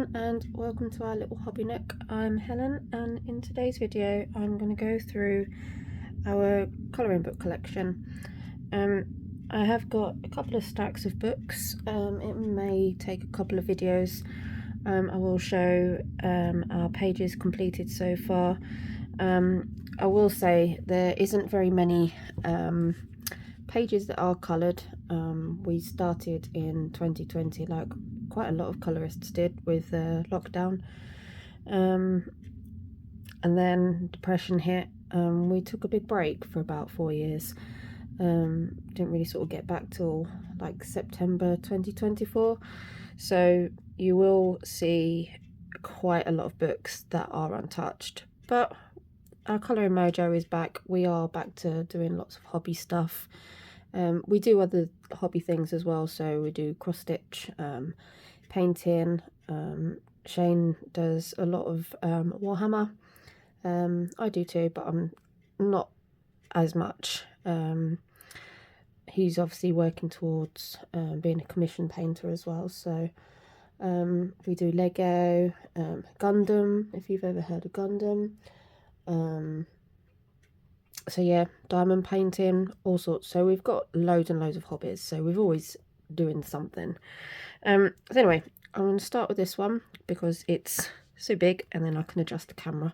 everyone, and welcome to our little hobby nook. I'm Helen, and in today's video I'm going to go through our colouring book collection. I have got a couple of stacks of books. It may take a couple of videos. I will show our pages completed so far. I will say there isn't very many pages that are coloured. We started in 2020 like quite a lot of colorists did with lockdown, and then depression hit. We took a big break for about 4 years. Didn't really sort of get back till like September 2024, so you will see quite a lot of books that are untouched, but our colouring mojo is back. We are back to doing lots of hobby stuff. We do other hobby things as well, so we do cross stitch, painting. Shane does a lot of Warhammer. I do too, but I'm not as much. He's obviously working towards being a commission painter as well, so we do Lego, Gundam, if you've ever heard of Gundam. So yeah, diamond painting, all sorts. So we've got loads and loads of hobbies, so we're always doing something. So anyway, I'm going to start with this one because it's so big, and then I can adjust the camera.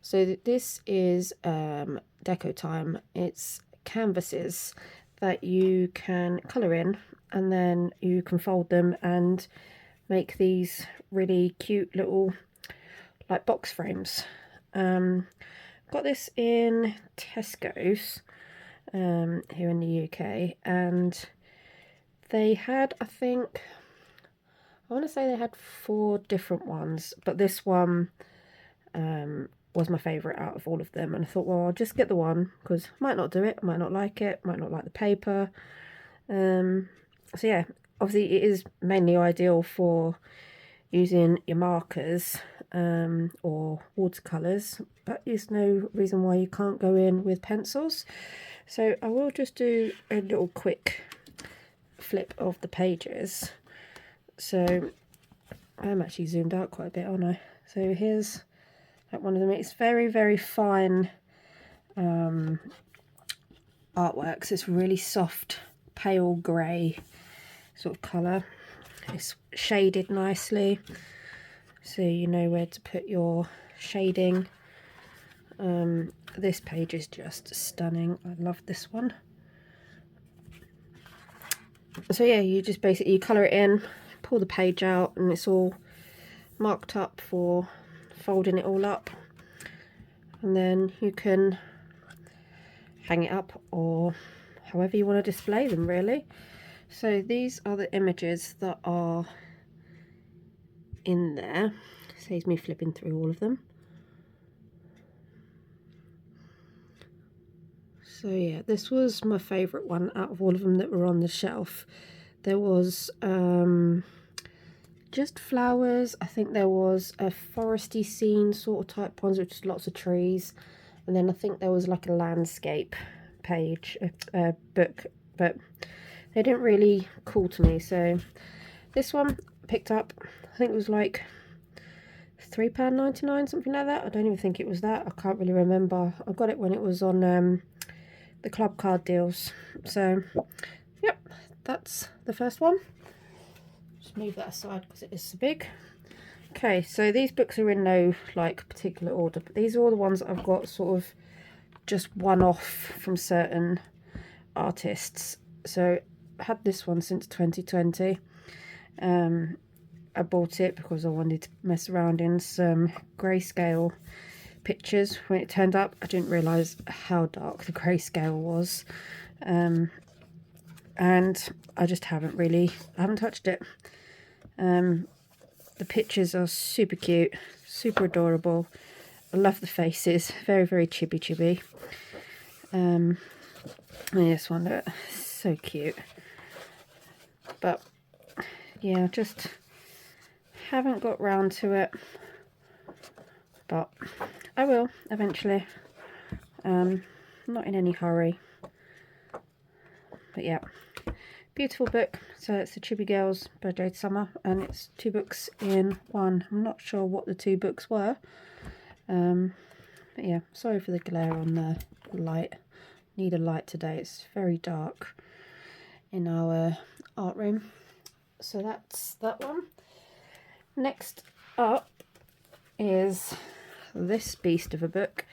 So this is deco time. It's canvases that you can colour in, and then you can fold them and make these really cute little like box frames. Got this in Tesco's here in the UK, and they had, I want to say they had 4 different ones, but this one was my favourite out of all of them, and I thought, well, I'll just get the one because I might not do it, might not like it, might not like the paper. So yeah, obviously it is mainly ideal for using your markers or watercolours, but there's no reason why you can't go in with pencils. So I will just do a little quick flip of the pages. So I'm actually zoomed out quite a bit, aren't I? So here's like one of them. It's very, very fine artworks. It's really soft, pale grey sort of colour. It's shaded nicely, so you know where to put your shading. This page is just stunning. I love this one. So yeah, you just basically colour it in, pull the page out, and it's all marked up for folding it all up, and then you can hang it up or however you want to display them, really. So these are the images that are in there. Saves me flipping through all of them. So yeah, this was my favourite one out of all of them that were on the shelf. There was just flowers. I think there was a foresty scene sort of type ones with just lots of trees, and then I think there was like a landscape page, book, but they didn't really call to me. So this one I picked up, I think it was like £3.99, something like that. I don't even think it was that. I can't really remember. I got it when it was on the club card deals. So yep, that's the first one. Just move that aside because it is so big. Okay, so these books are in no like particular order, but these are all the ones that I've got sort of just one off from certain artists. So I had this one since 2020. I bought it because I wanted to mess around in some grayscale pictures. When it turned up, I didn't realise how dark the grayscale was, and I just I haven't touched it. The pictures are super cute, super adorable. I love the faces, very, very chibi. And this one, look, so cute. But yeah, just haven't got round to it, but I will eventually. Not in any hurry. But yeah, Beautiful book. So it's the Chibi Girls by Jade Summer, and it's 2 books in one. I'm not sure what the 2 books were. But yeah, sorry for the glare on the light. Need a light today. It's very dark in our art room. So that's that one. Next up is this beast of a book.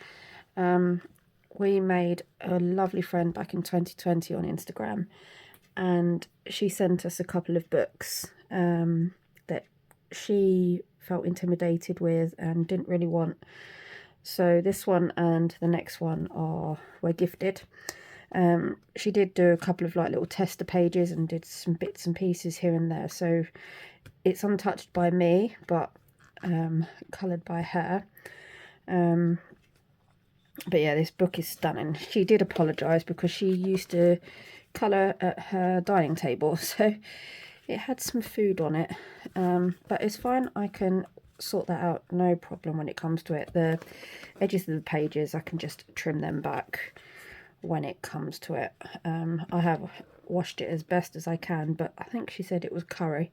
We made a lovely friend back in 2020 on Instagram, and she sent us a couple of books that she felt intimidated with and didn't really want. So this one and the next one were gifted. She did do a couple of like little tester pages and did some bits and pieces here and there. So it's untouched by me, but coloured by her. But yeah, this book is stunning. She did apologise because she used to colour at her dining table, so it had some food on it. But it's fine. I can sort that out, no problem when it comes to it. The edges of the pages, I can just trim them back when it comes to it. I have washed it as best as I can, but I think she said it was curry.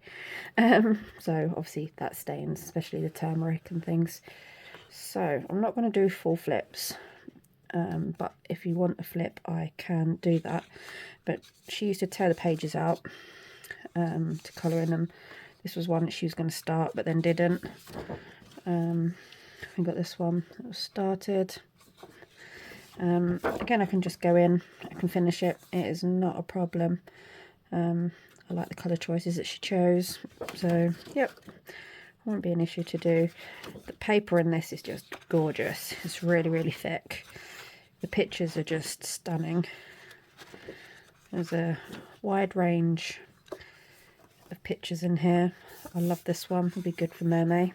So obviously that stains, especially the turmeric and things. So I'm not going to do full flips. But if you want a flip, I can do that. But she used to tear the pages out to colour in them. This was one that she was going to start, but then didn't. We got this one that was started. Again, I can just go in, I can finish it. It is not a problem. I like the colour choices that she chose. So, yep, won't be an issue to do. The paper in this is just gorgeous. It's really, really thick. The pictures are just stunning. There's a wide range of pictures in here. I love this one. It'll be good for Mermaid.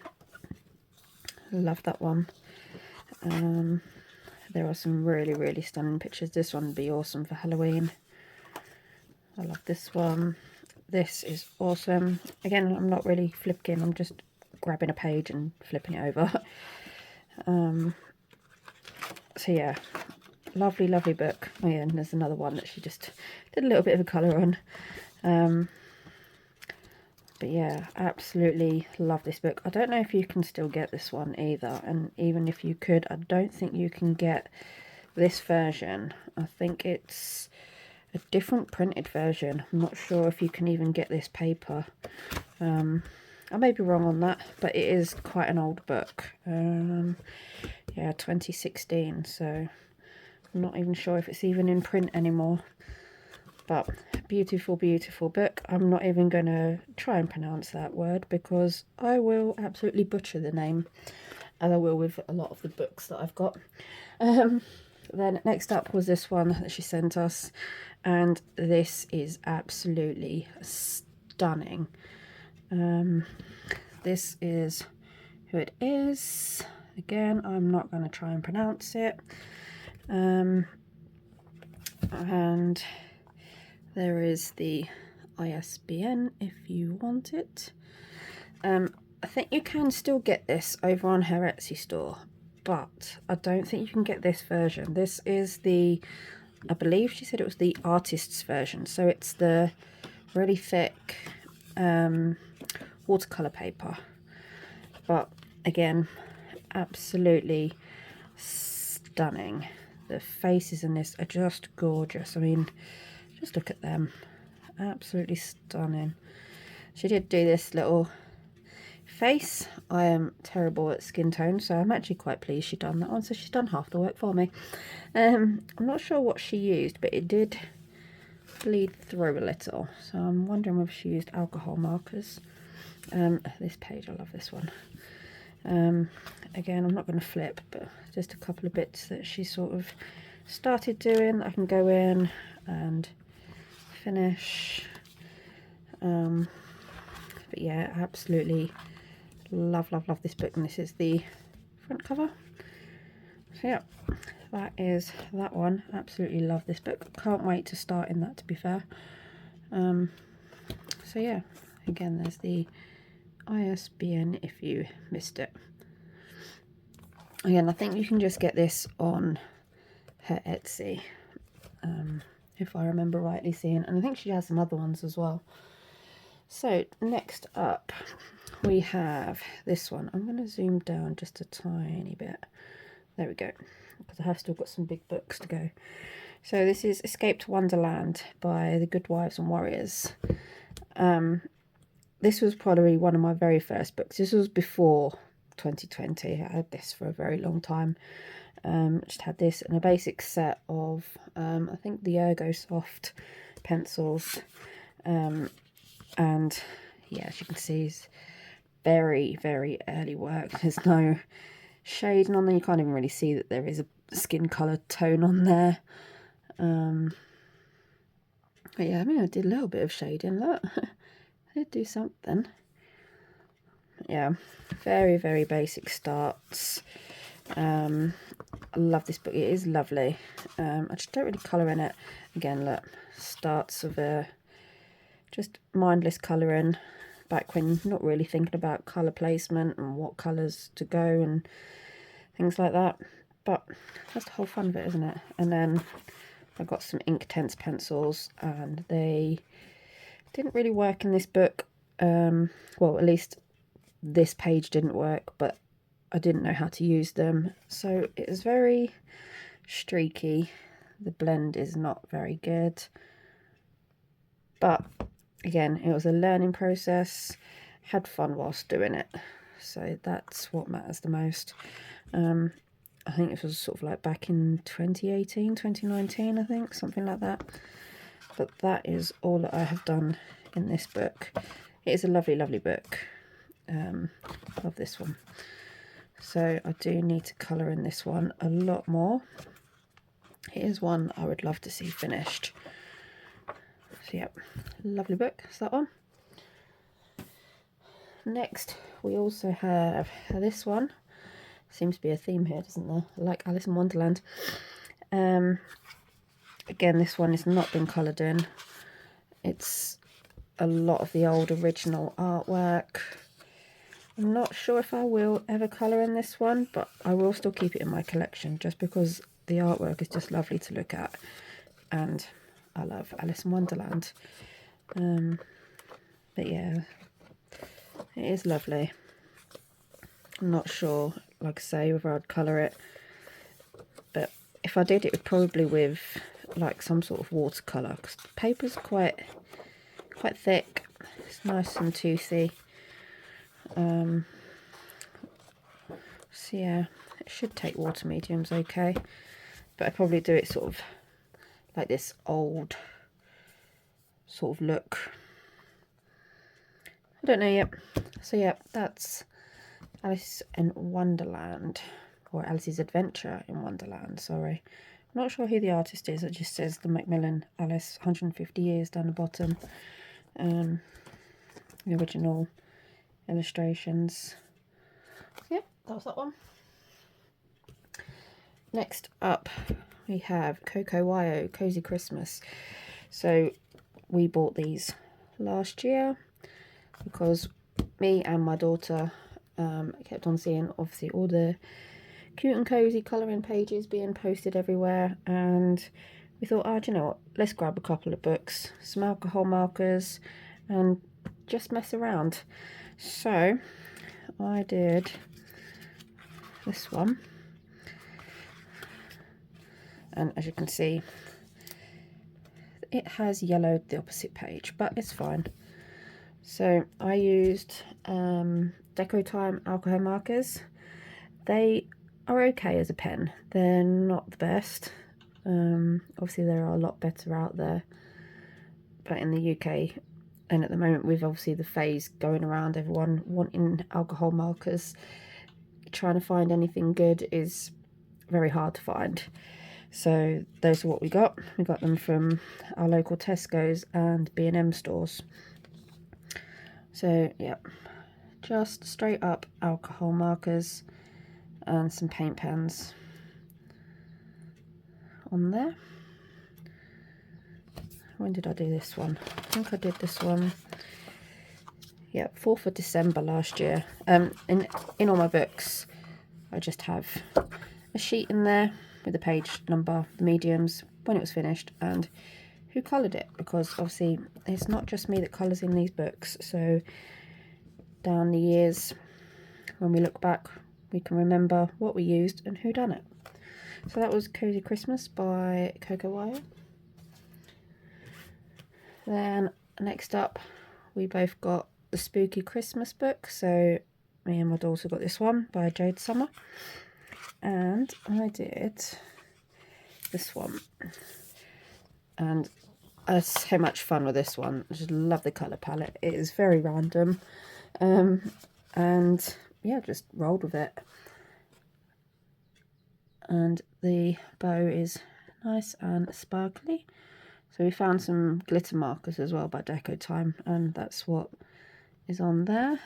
I love that one. There are some really, really stunning pictures. This one would be awesome for Halloween. I love this one. This is awesome. Again, I'm not really flipping. I'm just grabbing a page and flipping it over. So yeah, lovely, lovely book. Oh yeah, and there's another one that she just did a little bit of a colour on. But yeah, absolutely love this book. I don't know if you can still get this one either, and even if you could, I don't think you can get this version. I think it's a different printed version. I'm not sure if you can even get this paper. I may be wrong on that, but it is quite an old book. Yeah, 2016, so I'm not even sure if it's even in print anymore. But beautiful, beautiful book. I'm not even going to try and pronounce that word because I will absolutely butcher the name, as I will with a lot of the books that I've got. Then next up was this one that she sent us, and this is absolutely stunning. This is who it is. Again, I'm not going to try and pronounce it. And there is the ISBN if you want it. I think you can still get this over on her Etsy store, but I don't think you can get this version. This is the, I believe she said it was the artist's version. So it's the really thick watercolour paper. But again, absolutely stunning. The faces in this are just gorgeous. I mean, just look at them. Absolutely stunning. She did do this little face. I am terrible at skin tone, so I'm actually quite pleased she's done that one. So she's done half the work for me. I'm not sure what she used, but it did bleed through a little. So I'm wondering whether she used alcohol markers. This page, I love this one. Again, I'm not going to flip, but just a couple of bits that she sort of started doing. I can go in and finish. But yeah, absolutely love, love, love this book, and this is the front cover. So yeah, that is that one. Absolutely love this book. Can't wait to start in that, to be fair. So yeah, again, there's the ISBN if you missed it. Again, I think you can just get this on her Etsy. if I remember rightly seeing, and I think she has some other ones as well. So next up we have this one. I'm going to zoom down just a tiny bit. There we go, because I have still got some big books to go. So this is Escape to Wonderland by the Good Wives and Warriors. This was probably one of my very first books. This was before 2020. I had this for a very long time. Just had this and a basic set of, I think the Ergo Soft pencils. And yeah, as you can see, it's very, very early work. There's no shading on there. You can't even really see that there is a skin colour tone on there. But yeah, I mean, I did a little bit of shading, look. I did do something. Yeah, very, very basic starts. I love this book. It is lovely. I just don't really colour in it. Again, look, starts of just mindless colouring back when not really thinking about colour placement and what colours to go and things like that. But that's the whole fun of it, isn't it? And then I got some Inktense pencils, and they didn't really work in this book. Well, at least this page didn't work, but I didn't know how to use them. So it was very streaky. The blend is not very good. But again, it was a learning process. Had fun whilst doing it. So that's what matters the most. I think it was sort of like back in 2018, 2019, I think, something like that. But that is all that I have done in this book. It is a lovely, lovely book. Love this one. So I do need to colour in this one a lot more. It is one I would love to see finished. So yeah, lovely book. Is that one? Next, we also have this one. Seems to be a theme here, doesn't there? I like Alice in Wonderland. Again, this one has not been coloured in. It's a lot of the old original artwork. I'm not sure if I will ever colour in this one, but I will still keep it in my collection just because the artwork is just lovely to look at. And I love Alice in Wonderland. But yeah, it is lovely. I'm not sure, like I say, whether I'd colour it, but if I did, it would probably with like some sort of watercolour, because the paper's quite thick. It's nice and toothy. So yeah, it should take water mediums okay, but I'd probably do it sort of like this old sort of look. I don't know yet. So yeah, that's Alice in Wonderland, or Alice's Adventure in Wonderland, sorry. I'm not sure who the artist is. It just says the Macmillan Alice, 150 years down the bottom. The original illustrations. Yep, that was that one. Next up, we have Coco Wyo, Cozy Christmas. So we bought these last year because me and my daughter kept on seeing obviously all the cute and cozy colouring pages being posted everywhere, and we thought, oh, do you know what, let's grab a couple of books, some alcohol markers, and just mess around. So I did this one, and as you can see, it has yellowed the opposite page, but it's fine. So I used Deco Time alcohol markers. They are okay as a pen. They're not the best. Obviously there are a lot better out there, but in the UK, and at the moment with obviously the phase going around, everyone wanting alcohol markers, trying to find anything good is very hard to find. So those are what we got. We got them from our local Tesco's and B&M stores. So yeah, just straight up alcohol markers and some paint pens on there. When did I do this one? I think I did this one, yeah, 4th of December last year. In all my books, I just have a sheet in there with the page number, the mediums, when it was finished, and who coloured it, because obviously it's not just me that colours in these books. So down the years, when we look back, we can remember what we used and who done it. So that was Cozy Christmas by Coco Wire. Then next up, we both got the Spooky Christmas book. So me and my daughter got this one by Jade Summer. And I did this one. And I had so much fun with this one. I just love the colour palette. It is very random. And yeah, just rolled with it. And the bow is nice and sparkly. So we found some glitter markers as well by Deco Time, and that's what is on there.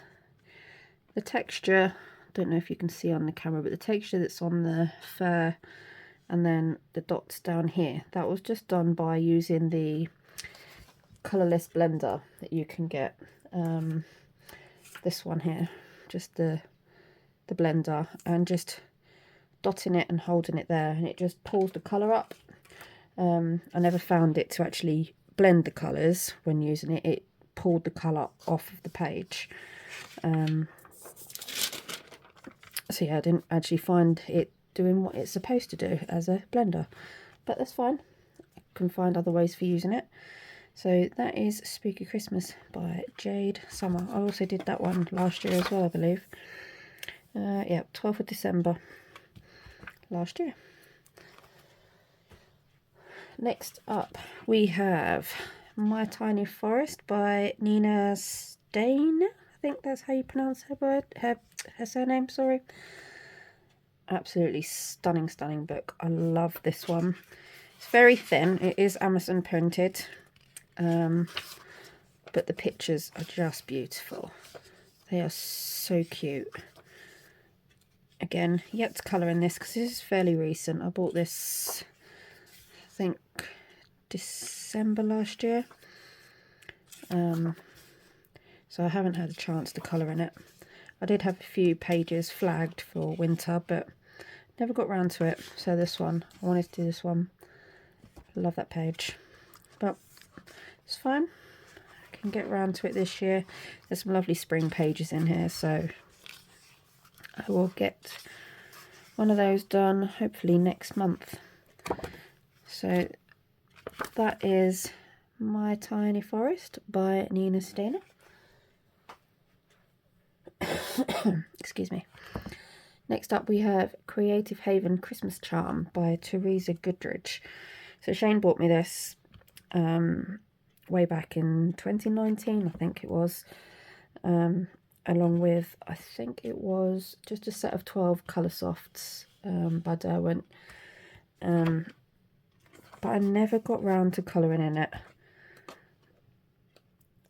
The texture, don't know if you can see on the camera, but the texture that's on the fur and then the dots down here, that was just done by using the colourless blender that you can get. This one here, just the blender, and just dotting it and holding it there, and it just pulls the colour up. I never found it to actually blend the colours when using it. It pulled the colour off of the page. So yeah, I didn't actually find it doing what it's supposed to do as a blender, but that's fine. I can find other ways for using it. So that is Spooky Christmas by Jade Summer. I also did that one last year as well, I believe. Yeah, 12th of December last year. Next up, we have My Tiny Forest by Nina Stain. I think that's how you pronounce her surname, sorry. Absolutely stunning, stunning book. I love this one. It's very thin. It is Amazon printed. But the pictures are just beautiful. They are so cute. Again, yet to colour in this because this is fairly recent. I bought this, I think, December last year. So I haven't had a chance to colour in it. I did have a few pages flagged for winter, but never got round to it. So this one, I wanted to do this one. Love that page. But it's fine. I can get around to it this year. There's some lovely spring pages in here, so I will get one of those done hopefully next month. So that is My Tiny Forest by Nina Steiner. Excuse me. Next up we have Creative Haven Christmas Charm by Teresa Goodrich. So Shane bought me this way back in 2019, I think it was, along with, I think it was just a set of 12 colour softs by Derwent. But I never got round to colouring in it.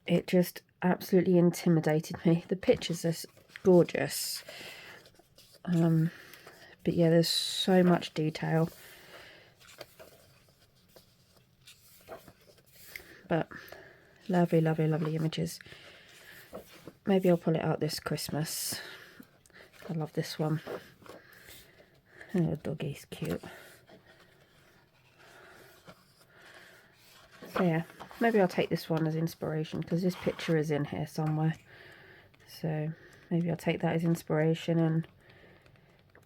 It just absolutely intimidated me. The pictures are gorgeous. But yeah, there's so much detail. But lovely, lovely, lovely images. Maybe I'll pull it out this Christmas. I love this one. Oh, doggy's cute. So yeah, maybe I'll take this one as inspiration because this picture is in here somewhere. So maybe I'll take that as inspiration and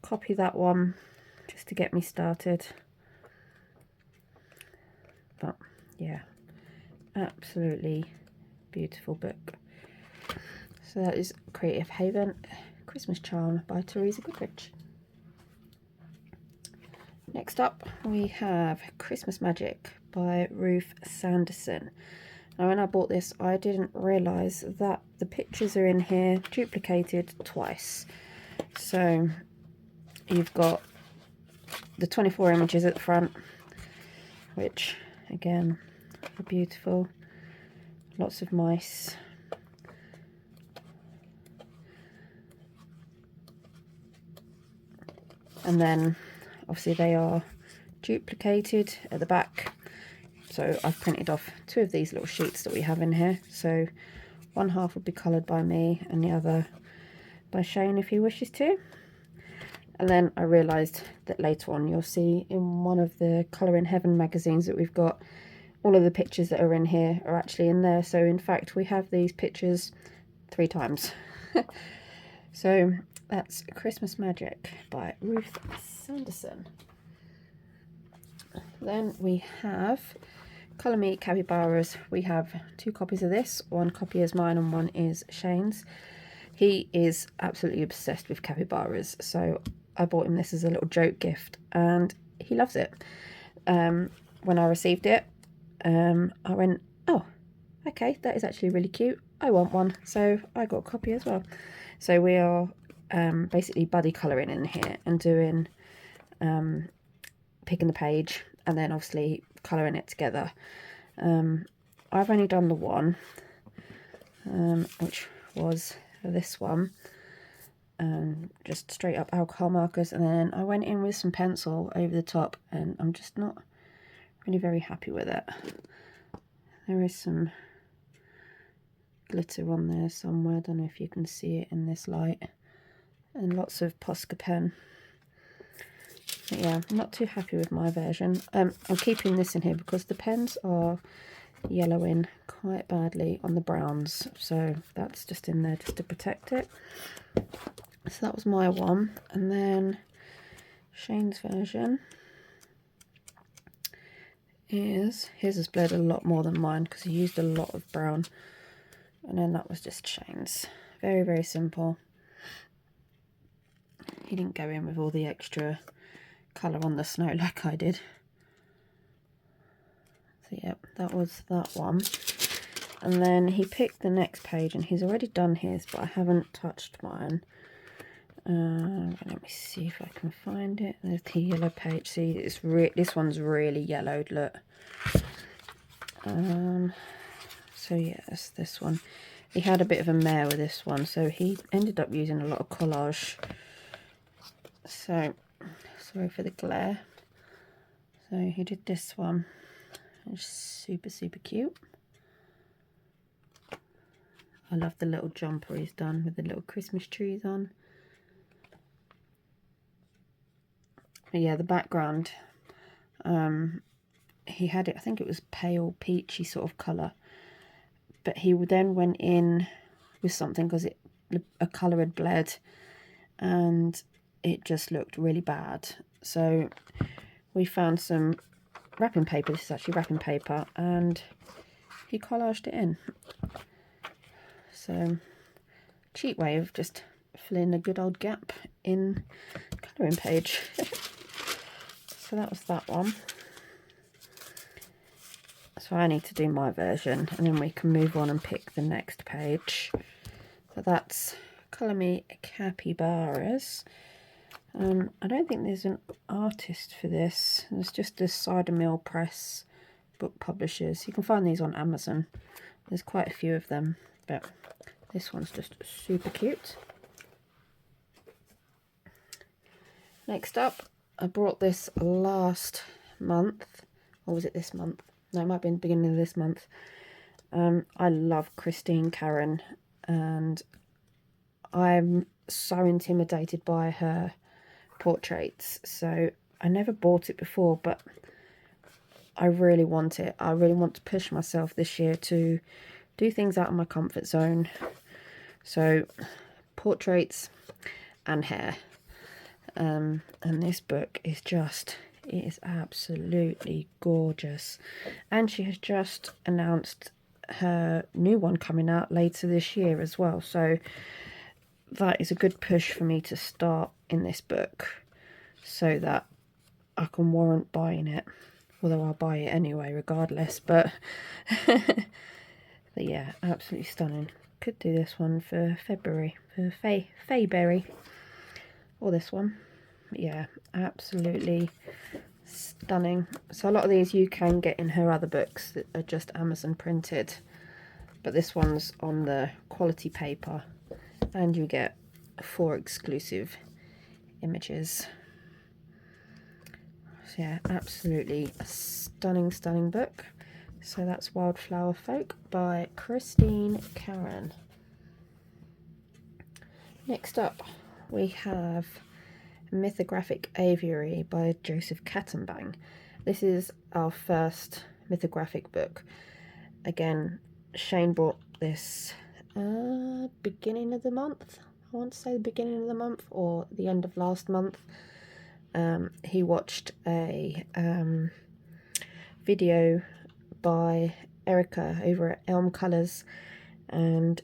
copy that one just to get me started. But yeah, absolutely beautiful book. So that is Creative Haven Christmas Charm by Teresa Goodrich. Next up we have Christmas Magic by Ruth Sanderson. Now when I bought this I didn't realise that the pictures are in here duplicated twice. So you've got the 24 images at the front, which again are beautiful. Lots of mice. And then obviously they are duplicated at the back. So I've printed off two of these little sheets that we have in here. So one half will be coloured by me and the other by Shane if he wishes to. And then I realised that later on you'll see in one of the Colour in Heaven magazines that we've got, all of the pictures that are in here are actually in there. So in fact, we have these pictures 3 times. So that's Christmas Magic by Ruth Sanderson. Then we have Colour Me Capybaras. We have 2 copies of this. 1 copy is mine and 1 is Shane's. He is absolutely obsessed with capybaras, so I bought him this as a little joke gift and he loves it. When I received it, I went, oh, okay, that is actually really cute. I want one, so I got a copy as well. So we are basically buddy colouring in here and doing picking the page and then obviously colouring it together. I've only done the one, which was this one, just straight up alcohol markers, and then I went in with some pencil over the top, and I'm just not really very happy with it. There is some glitter on there somewhere, I don't know if you can see it in this light, and lots of Posca pen. But yeah, I'm not too happy with my version. I'm keeping this in here because the pens are yellowing quite badly on the browns, so that's just in there just to protect it. So that was my one, and then Shane's version is, his has bled a lot more than mine because he used a lot of brown, and then that was just Shane's. Very, very simple. He didn't go in with all the extra colour on the snow like I did. So yeah, that was that one. And then he picked the next page, and he's already done his, but I haven't touched mine. Let me see if I can find it. There's the yellow page. See, it's this one's really yellowed, look. So yes, this one. He had a bit of a mare with this one, so he ended up using a lot of collage. So, sorry for the glare. So he did this one. It's super, super cute. I love the little jumper he's done with the little Christmas trees on. But yeah, the background, he had it, I think it was pale peachy sort of colour. But he then went in with something because a colour had bled and it just looked really bad. So we found some wrapping paper. This is actually wrapping paper, and he collaged it in. So cheap way of just filling a good old gap in colouring page. So that was that one. So I need to do my version, and then we can move on and pick the next page. So that's Colour Me Capybaras. I don't think there's an artist for this. It's just the Cider Mill Press book publishers. You can find these on Amazon. There's quite a few of them, but this one's just super cute. Next up, I brought this last month, or was it this month? No, it might be in the beginning of this month. I love Christine Karen, and I'm so intimidated by her portraits, so I never bought it before, but I really want it. I really want to push myself this year to do things out of my comfort zone. So portraits and hair, and this book is just, it is absolutely gorgeous. And she has just announced her new one coming out later this year as well, so that is a good push for me to start in this book so that I can warrant buying it, although I'll buy it anyway regardless. But but yeah, absolutely stunning. Could do this one for February, for Fayberry, or this one. But yeah, absolutely stunning. So a lot of these you can get in her other books that are just Amazon printed, but this one's on the quality paper, and you get 4 exclusive images. So yeah, absolutely a stunning, stunning book. So that's Wildflower Folk by Christine Karen. Next up, we have Mythographic Aviary by Joseph Kattenbang. This is our first mythographic book. Again, Shane brought this beginning of the month. I want to say the beginning of the month or the end of last month. He watched a video by Erica over at Elm Colours, and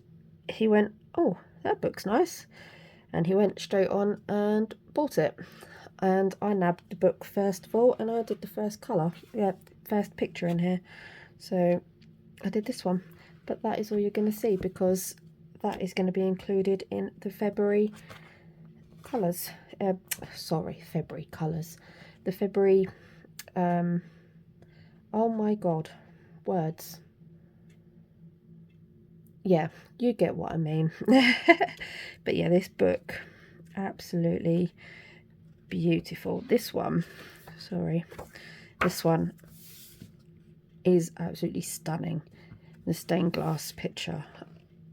he went, oh, that book's nice, and he went straight on and bought it. And I nabbed the book first of all, and I did the first colour, first picture in here. So I did this one, but that is all you're going to see, because that is going to be included in the February colours. February colours. The February, oh my god, words. Yeah, you get what I mean. But yeah, this book, absolutely beautiful. This one is absolutely stunning. The stained glass picture,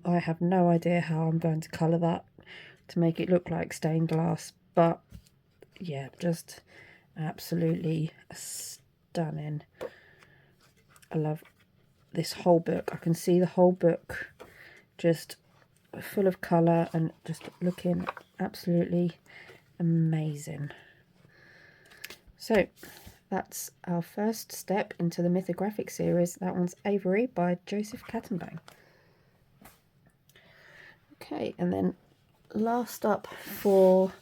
I have no idea how I'm going to colour that to make it look like stained glass, but yeah, just absolutely stunning. I love this whole book. I can see the whole book just full of colour and just looking absolutely amazing. So that's our first step into the mythographic series. That one's Avery by Joseph Kattenbang. Okay, and then last up for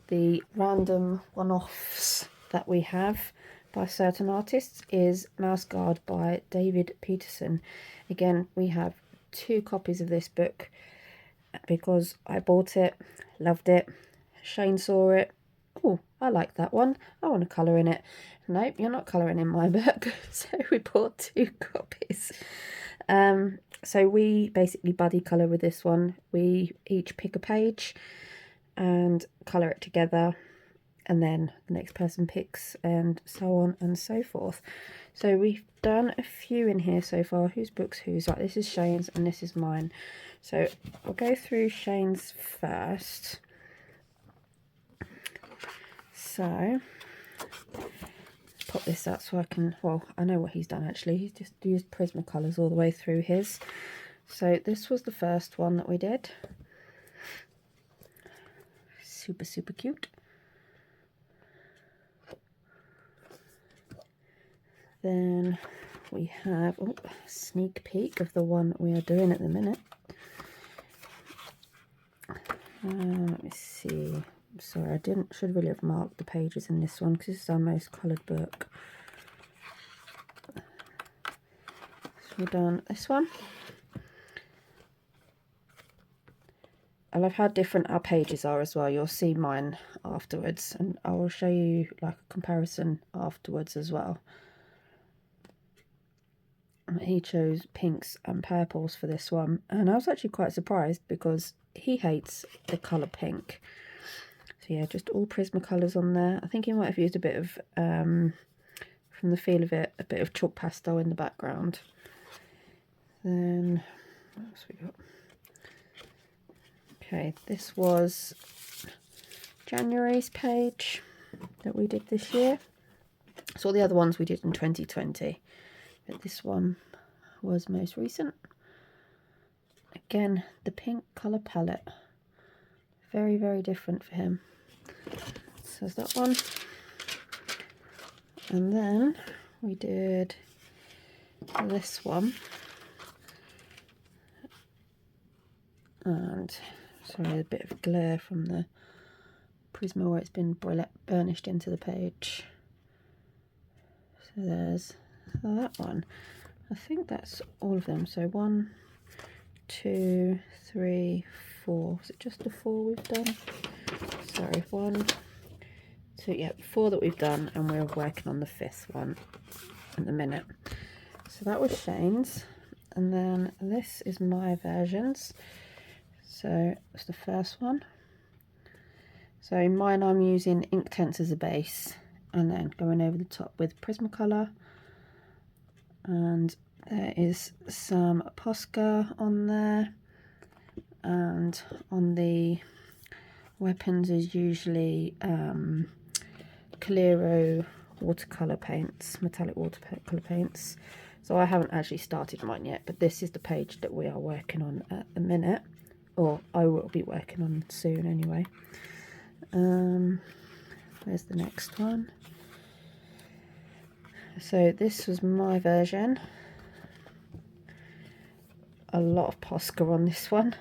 the random one-offs that we have by certain artists is Mouse Guard by David Peterson. Again, we have 2 copies of this book because I bought it, loved it. Shane saw it. Oh, I like that one. I want to colour in it. Nope, you're not colouring in my book. So we bought 2 copies. So we basically buddy colour with this one. We each pick a page and colour it together, and then the next person picks, and so on and so forth. So we've done a few in here so far. Whose book's whose? Right, this is Shane's and this is mine. So I'll go through Shane's first. So pop this out so I can, well, I know what he's done actually. He's just used Prismacolors all the way through his. So this was the first one that we did. Super, super cute. Then we have a sneak peek of the one we are doing at the minute. Let me see. Sorry, should really have marked the pages in this one because this is our most coloured book. So we've done this one. I love how different our pages are as well. You'll see mine afterwards, and I will show you like a comparison afterwards as well. He chose pinks and purples for this one, and I was actually quite surprised because he hates the colour pink. So yeah, just all Prismacolors on there. I think he might have used a bit of, from the feel of it, a bit of chalk pastel in the background. Then, what else we got? Okay, this was January's page that we did this year. So all the other ones we did in 2020. But this one was most recent. Again, the pink colour palette. Very, very different for him. So there's that one. And then we did this one. And sorry, a bit of glare from the Prisma where it's been burnished into the page. So there's that one. I think that's all of them. So 1, 2, 3, 4. Is it just the 4 we've done? Sorry, 1, 2, yeah, 4 that we've done, and we're working on the 5th one at the minute. So that was Shane's, and then this is my versions. So it's the first one. So in mine I'm using Inktense as a base, and then going over the top with Prismacolor. And there is some Posca on there, and on the weapons is usually Calero watercolour paints, metallic watercolour paints. So I haven't actually started mine yet, but this is the page that we are working on at the minute, or I will be working on soon anyway. Where's the next one? So this was my version. A lot of Posca on this one.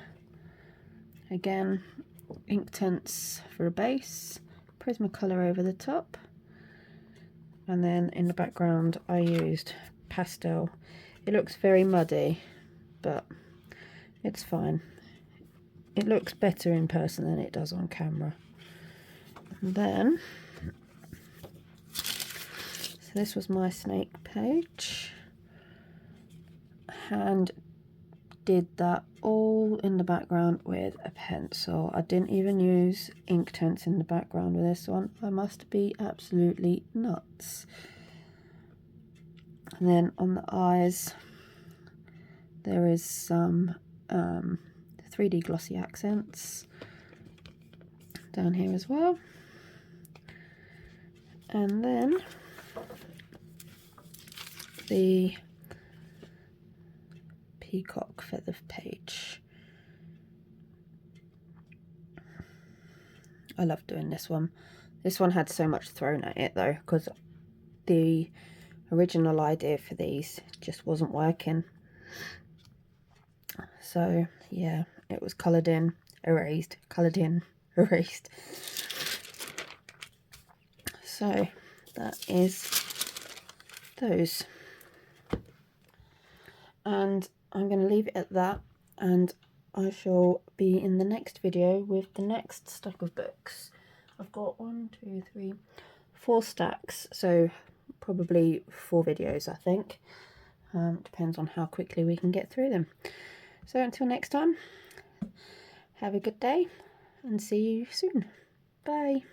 Again, Inktense for a base, Prismacolor over the top, and then in the background I used pastel. It looks very muddy, but it's fine. It looks better in person than it does on camera. And then, so this was my snake page, and did that all in the background with a pencil. I didn't even use Inktense in the background with this one. I must be absolutely nuts. And then on the eyes there is some 3D glossy accents down here as well. And then the peacock feather page. I love doing this one. This one had so much thrown at it though, because the original idea for these just wasn't working. So yeah, it was coloured in, erased, coloured in, erased. So that is those. And I'm going to leave it at that, and I shall be in the next video with the next stack of books. I've got 4 stacks, so probably 4 videos I think. Depends on how quickly we can get through them. So until next time, have a good day and see you soon. Bye.